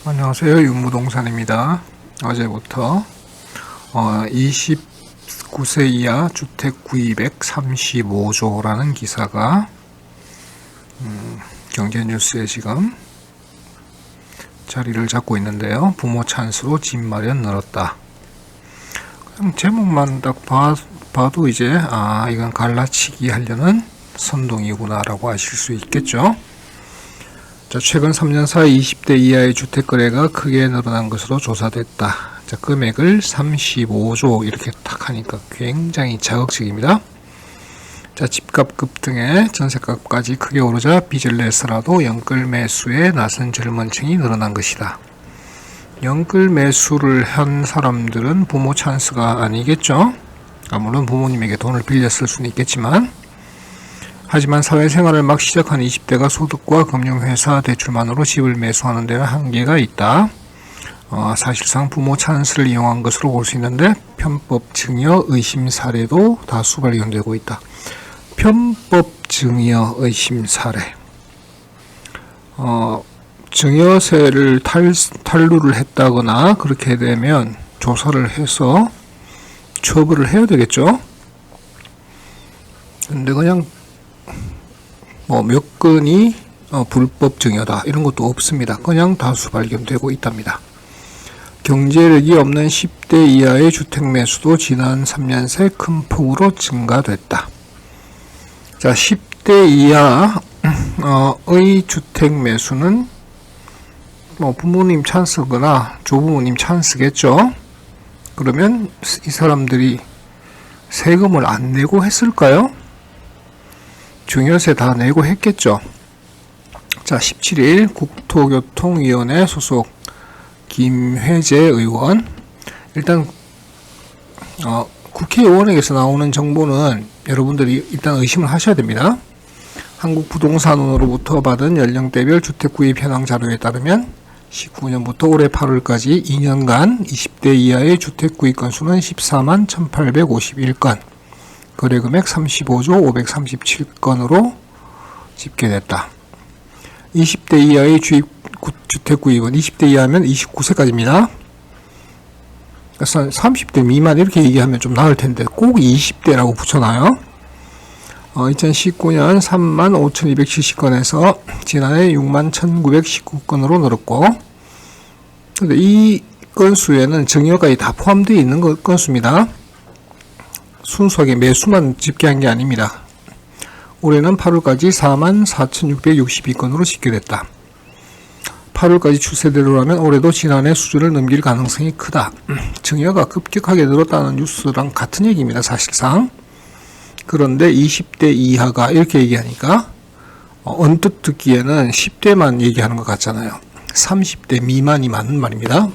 안녕하세요. 윤무동산입니다. 어제부터 29세 이하 주택 구입액 35조라는 기사가 경제뉴스에 지금 자리를 잡고 있는데요. 부모 찬스로 집 마련 늘었다. 그냥 제목만 딱 봐도 이제 이건 갈라치기 하려는 선동이구나 라고 아실 수 있겠죠. 자, 최근 3년 사이 20대 이하의 주택 거래가 크게 늘어난 것으로 조사됐다. 자, 금액을 35조 이렇게 딱 하니까 굉장히 자극적입니다. 자, 집값 급등에 전세값까지 크게 오르자 빚을 내서라도 연끌 매수에 나선 젊은 층이 늘어난 것이다. 연끌 매수를 한 사람들은 부모 찬스가 아니겠죠? 물론 부모님에게 돈을 빌렸을 수는 있겠지만, 하지만 사회생활을 막 시작한 20대가 소득과 금융회사 대출만으로 집을 매수하는 데는 한계가 있다. 사실상 부모 찬스를 이용한 것으로 볼 수 있는데 편법 증여 의심 사례도 다수 발견되고 있다. 편법 증여 의심 사례. 증여세를 탈루를 했다거나 그렇게 되면 조사를 해서 처벌을 해야 되겠죠. 근데 그냥 몇 건이 불법 증여다 이런 것도 없습니다. 그냥 다수 발견되고 있답니다. 경제력이 없는 10대 이하의 주택 매수도 지난 3년 새 큰 폭으로 증가됐다. 자, 10대 이하의 주택 매수는 부모님 찬스거나 조부모님 찬스겠죠. 그러면 이 사람들이 세금을 안 내고 했을까요? 증여세 다 내고 했겠죠. 자, 17일 국토교통위원회 소속 김회재 의원. 일단 국회의원에게서 나오는 정보는 여러분들이 일단 의심을 하셔야 됩니다. 한국부동산원으로부터 받은 연령대별 주택구입 현황 자료에 따르면 19년부터 올해 8월까지 2년간 20대 이하의 주택구입 건수는 14만 1851건, 거래금액 35조 537건으로 집계됐다. 20대 이하의 주택구입은 20대 이하면 29세까지입니다. 그래서 30대 미만 이렇게 얘기하면 좀 나을 텐데 꼭 20대라고 붙여놔요. 2019년 3만 5270건에서 지난해 6만 1919건으로 늘었고, 근데 이 건수에는 증여가 다 포함되어 있는 건수입니다. 순수하게 매수만 집계한 게 아닙니다. 올해는 8월까지 4만 4662건으로 집계됐다. 8월까지 추세대로라면 올해도 지난해 수준을 넘길 가능성이 크다. 증여가 급격하게 늘었다는 뉴스랑 같은 얘기입니다. 사실상. 그런데 20대 이하가 이렇게 얘기하니까 언뜻 듣기에는 10대만 얘기하는 것 같잖아요. 30대 미만이 맞는 말입니다.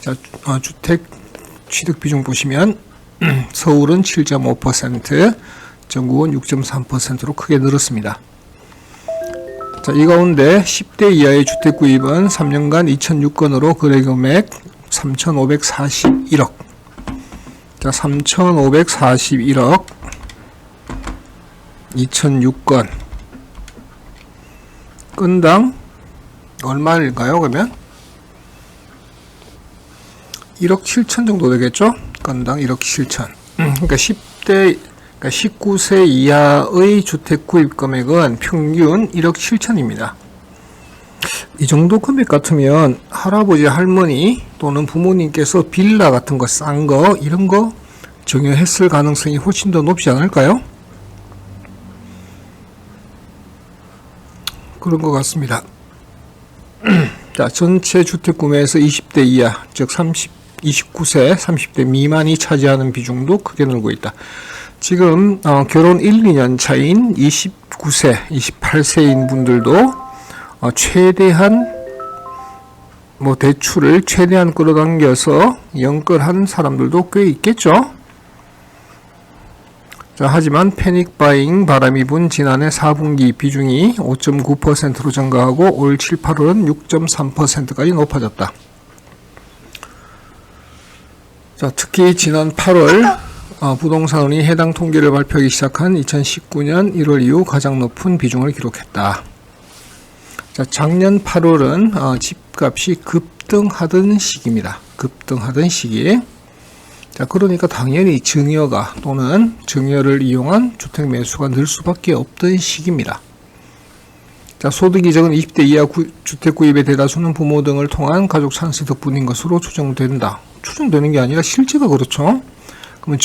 자, 주택 취득 비중 보시면 서울은 7.5%, 전국은 6.3%로 크게 늘었습니다. 자, 이 가운데 10대 이하의 주택 구입은 3년간 2006건으로 거래금액 3,541억. 자, 3,541억 2006건. 건당 얼마일까요? 그러면 1억 7천 정도 되겠죠? 건당 1억 7천. 그러니까 19세 이하의 주택 구입 금액은 평균 1억 7천입니다. 이 정도 금액 같으면 할아버지, 할머니 또는 부모님께서 빌라 같은 거 싼 거 이런 거 증여했을 가능성이 훨씬 더 높지 않을까요? 그런 것 같습니다. 자, 전체 주택 구매에서 20대 이하, 즉 29세, 30대 미만이 차지하는 비중도 크게 늘고 있다. 지금 결혼 1, 2년 차인 29세, 28세인 분들도 최대한 대출을 최대한 끌어당겨서 연끌한 사람들도 꽤 있겠죠. 자, 하지만 패닉바잉 바람이 분 지난해 4분기 비중이 5.9%로 증가하고 올 7, 8월은 6.3%까지 높아졌다. 자, 특히 지난 8월 부동산원이 해당 통계를 발표하기 시작한 2019년 1월 이후 가장 높은 비중을 기록했다. 자, 작년 8월은 집값이 급등하던 시기입니다. 급등하던 시기. 자, 그러니까 당연히 증여가 또는 증여를 이용한 주택 매수가 늘 수밖에 없던 시기입니다. 자, 소득이 적은 20대 이하 주택 구입의 대다수는 부모 등을 통한 가족 찬스 덕분인 것으로 추정된다. 추정되는 게 아니라 실제가 그렇죠. 그러면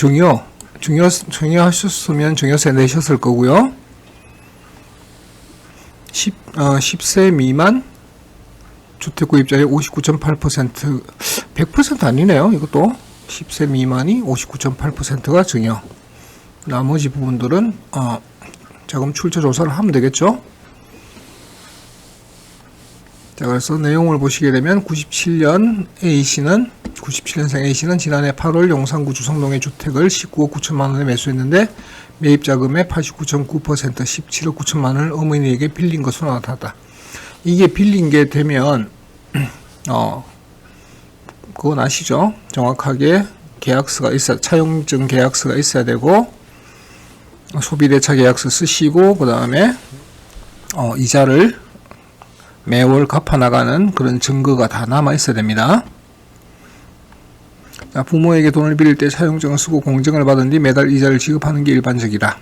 증여하셨으면 증여세 내셨을 거고요. 10세 미만 주택 구입자의 59.8%, 100% 아니네요. 이것도 10세 미만이 59.8%가 증여. 나머지 부분들은 자금 출처 조사를 하면 되겠죠. 자, 그래서 내용을 보시게 되면 97년생 A씨는 지난해 8월 용산구 주성동의 주택을 19억 9천만 원에 매수했는데 매입 자금의 89.9% 17억 9천만 원을 어머니에게 빌린 것으로 나타났다. 이게 빌린 게 되면 그건 아시죠? 정확하게 계약서가 차용증 계약서가 있어야 되고 소비대차 계약서 쓰시고 그 다음에 이자를 매월 갚아나가는 그런 증거가 다 남아 있어야 됩니다. 자, 부모에게 돈을 빌릴 때 차용증을 쓰고 공증을 받은 뒤 매달 이자를 지급하는 게 일반적이다.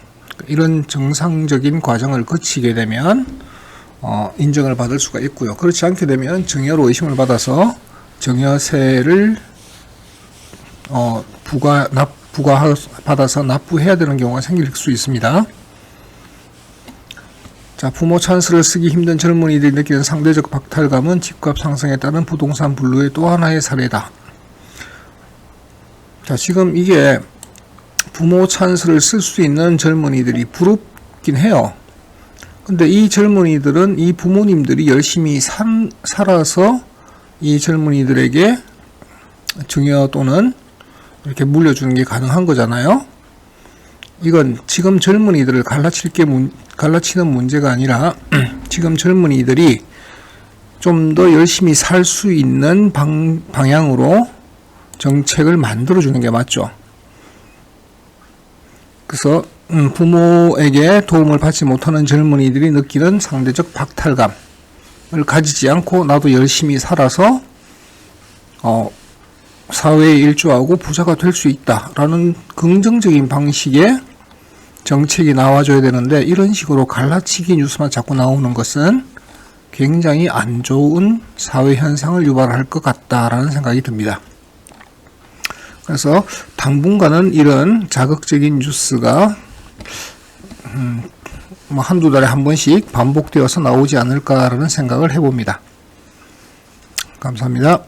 이런 정상적인 과정을 거치게 되면 인정을 받을 수가 있고요. 그렇지 않게 되면 증여로 의심을 받아서 증여세를 부과받아서 납부해야 되는 경우가 생길 수 있습니다. 자, 부모 찬스를 쓰기 힘든 젊은이들이 느끼는 상대적 박탈감은 집값 상승에 따른 부동산 분류의 또 하나의 사례다. 자, 지금 이게 부모 찬스를 쓸 수 있는 젊은이들이 부럽긴 해요. 근데 이 젊은이들은 이 부모님들이 열심히 살아서 이 젊은이들에게 증여 또는 이렇게 물려주는 게 가능한 거잖아요. 이건 지금 젊은이들을 갈라치는 문제가 아니라 지금 젊은이들이 좀 더 열심히 살 수 있는 방향으로 정책을 만들어주는 게 맞죠. 그래서 부모에게 도움을 받지 못하는 젊은이들이 느끼는 상대적 박탈감을 가지지 않고 나도 열심히 살아서 사회에 일조하고 부자가 될 수 있다라는 긍정적인 방식의 정책이 나와줘야 되는데 이런 식으로 갈라치기 뉴스만 자꾸 나오는 것은 굉장히 안 좋은 사회 현상을 유발할 것 같다라는 생각이 듭니다. 그래서 당분간은 이런 자극적인 뉴스가 한두 달에 한 번씩 반복되어서 나오지 않을까라는 생각을 해봅니다. 감사합니다.